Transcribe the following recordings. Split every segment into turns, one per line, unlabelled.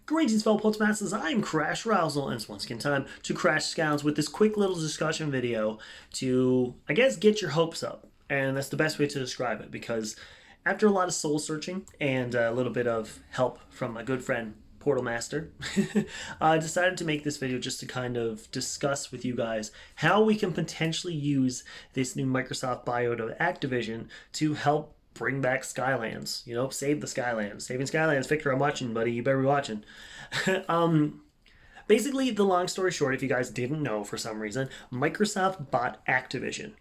Greetings, fellow Postmasters. I'm Crash Rousel, and it's once again time to crash Scounds with this quick little discussion video to, I guess, get your hopes up. And that's the best way to describe it, because after a lot of soul searching and a little bit of help from my good friend Portal Master, I decided to make this video just to kind of discuss with you guys how we can potentially use this new Microsoft buyout of Activision to help bring back Skylands. You know, save the Skylands. Saving Skylands. Victor, I'm watching, buddy. You better be watching. Basically, the long story short, if you guys didn't know for some reason, Microsoft bought Activision,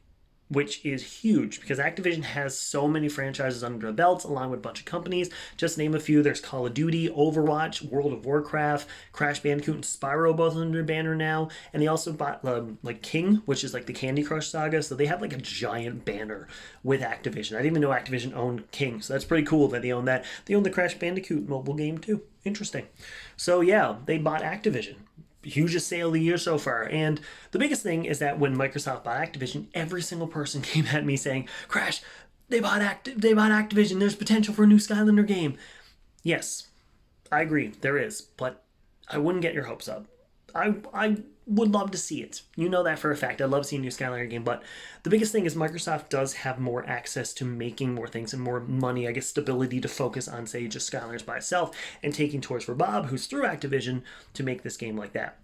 which is huge because Activision has so many franchises under their belts, along with a bunch of companies. Just name a few. There's Call of Duty, Overwatch, World of Warcraft, Crash Bandicoot, and Spyro both under their banner now. And they also bought like King, which is like the Candy Crush saga. So they have like a giant banner with Activision. I didn't even know Activision owned King, so that's pretty cool that they own that. They own the Crash Bandicoot mobile game too. Interesting. So yeah, they bought Activision. Hugest sale of the year so far. And the biggest thing is that when Microsoft bought Activision, every single person came at me saying, Crash, they bought Activision. There's potential for a new Skylander game. Yes, I agree, there is, but I wouldn't get your hopes up. I would love to see it. You know that for a fact. I'd love to see a new Skylander game, but the biggest thing is Microsoft does have more access to making more things and more money, I guess, stability to focus on, say, just Skylanders by itself and taking Toys for Bob, who's through Activision, to make this game like that.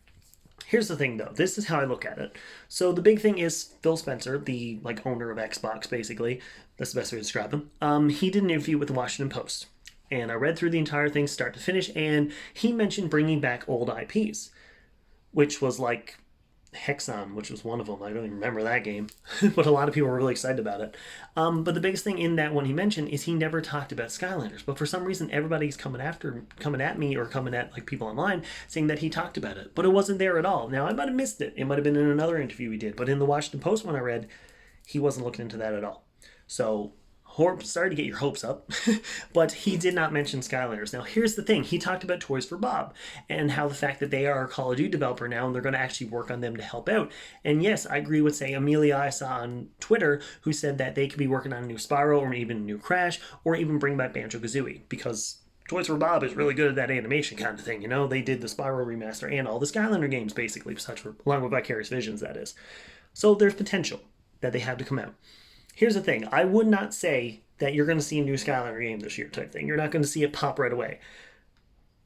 Here's the thing, though. This is how I look at it. So the big thing is Phil Spencer, the owner of Xbox, basically. That's the best way to describe him. He did an interview with the Washington Post, and I read through the entire thing start to finish, and he mentioned bringing back old IPs, which was like Hexon, which was one of them. I don't even remember that game, but a lot of people were really excited about it. But the biggest thing in that one he mentioned is he never talked about Skylanders. But for some reason, everybody's coming at me or coming at like people online saying that he talked about it, but it wasn't there at all. Now I might have missed it. It might have been in another interview he did, but in the Washington Post one I read, he wasn't looking into that at all. So sorry to get your hopes up, but he did not mention Skylanders. Now, here's the thing. He talked about Toys for Bob and how the fact that they are a Call of Duty developer now and they're going to actually work on them to help out. And yes, I agree with, say, Amelia I saw on Twitter who said that they could be working on a new Spyro or even a new Crash or even bring back Banjo-Kazooie because Toys for Bob is really good at that animation kind of thing. You know, they did the Spyro remaster and all the Skylander games, basically, along with Vicarious Visions, that is. So there's potential that they have to come out. Here's the thing. I would not say that you're going to see a new Skylander game this year type thing. You're not going to see it pop right away.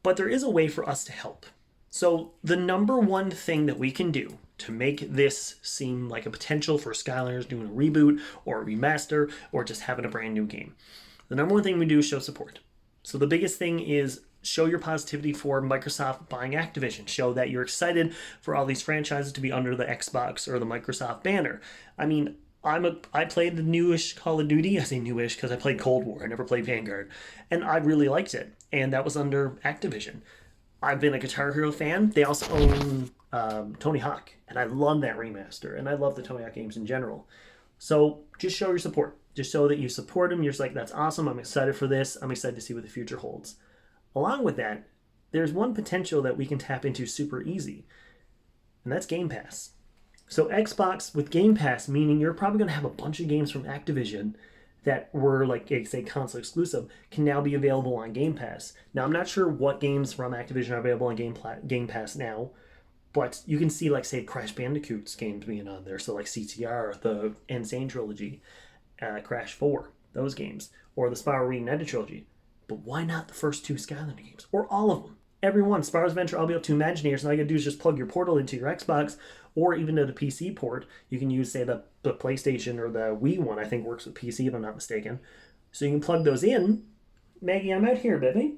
But there is a way for us to help. So the number one thing that we can do to make this seem like a potential for Skylanders doing a reboot or a remaster or just having a brand new game, the number one thing we do is show support. So the biggest thing is show your positivity for Microsoft buying Activision. Show that you're excited for all these franchises to be under the Xbox or the Microsoft banner. I mean, I played the newish Call of Duty. I say newish because I played Cold War. I never played Vanguard. And I really liked it. And that was under Activision. I've been a Guitar Hero fan. They also own Tony Hawk. And I love that remaster. And I love the Tony Hawk games in general. So just show your support. Just show that you support them. You're just like, that's awesome. I'm excited for this. I'm excited to see what the future holds. Along with that, there's one potential that we can tap into super easy. And that's Game Pass. So Xbox with Game Pass, meaning you're probably going to have a bunch of games from Activision that were, like, say, console exclusive, can now be available on Game Pass. Now, I'm not sure what games from Activision are available on Game Pass now, but you can see, like, say, Crash Bandicoot's games being on there. So, like, CTR, the Insane Trilogy, Crash 4, those games, or the Spyro Reignited Trilogy. But why not the first two Skylander games? Or all of them? Every one. Spyro's Adventure, all the way up to Imagineers, and all you gotta do is just plug your Portal into your Xbox, or even to the PC port. You can use, say, the PlayStation or the Wii one, I think works with PC, if I'm not mistaken. So you can plug those in. Maggie, I'm out here, baby.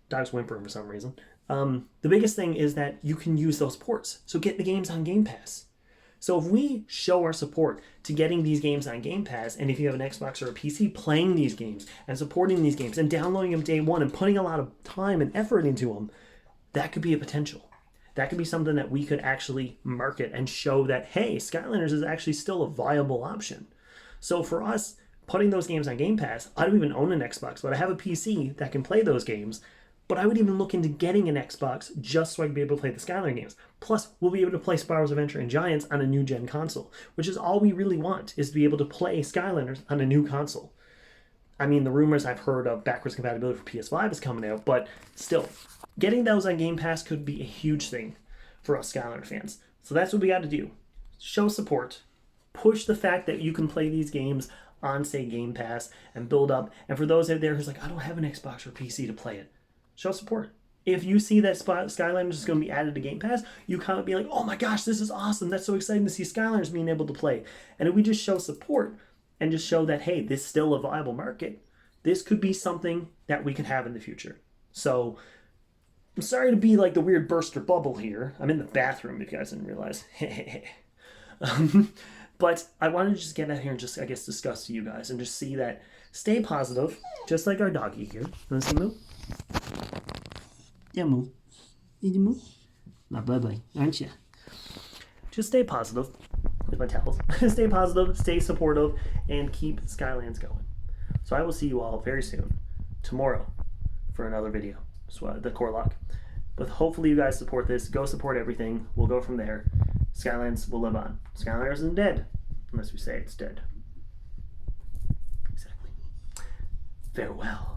Dog's whimpering for some reason. The biggest thing is that you can use those ports. So get the games on Game Pass. So if we show our support to getting these games on Game Pass, and if you have an Xbox or a PC playing these games and supporting these games and downloading them day one and putting a lot of time and effort into them, that could be a potential. That could be something that we could actually market and show that, hey, Skylanders is actually still a viable option. So for us, putting those games on Game Pass, I don't even own an Xbox, but I have a PC that can play those games. But I would even look into getting an Xbox just so I could be able to play the Skylander games. Plus, we'll be able to play Spyro's Adventure and Giants on a new-gen console, which is all we really want, is to be able to play Skylanders on a new console. I mean, the rumors I've heard of backwards compatibility for PS5 is coming out, but still, getting those on Game Pass could be a huge thing for us Skylander fans. So that's what we got to do. Show support. Push the fact that you can play these games on, say, Game Pass and build up. And for those out there who's like, I don't have an Xbox or PC to play it, show support. If you see that Skylanders is going to be added to Game Pass, you kind of be like, oh my gosh, this is awesome. That's so exciting to see Skylanders being able to play. And if we just show support and just show that, hey, this is still a viable market, this could be something that we could have in the future. So I'm sorry to be like the weird burster bubble here. I'm in the bathroom if you guys didn't realize. But I wanted to just get out here and just, I guess, discuss to you guys and just see that stay positive, just like our doggy here. Want to see move? Yeah, move. Did you move? Not bye-bye, aren't you? Just stay positive. With my towels. Stay positive, stay supportive, and keep Skylands going. So I will see you all very soon, tomorrow, for another video. So the core lock. But hopefully you guys support this. Go support everything. We'll go from there. Skylands will live on. Skylanders isn't dead, unless we say it's dead. Exactly. Farewell.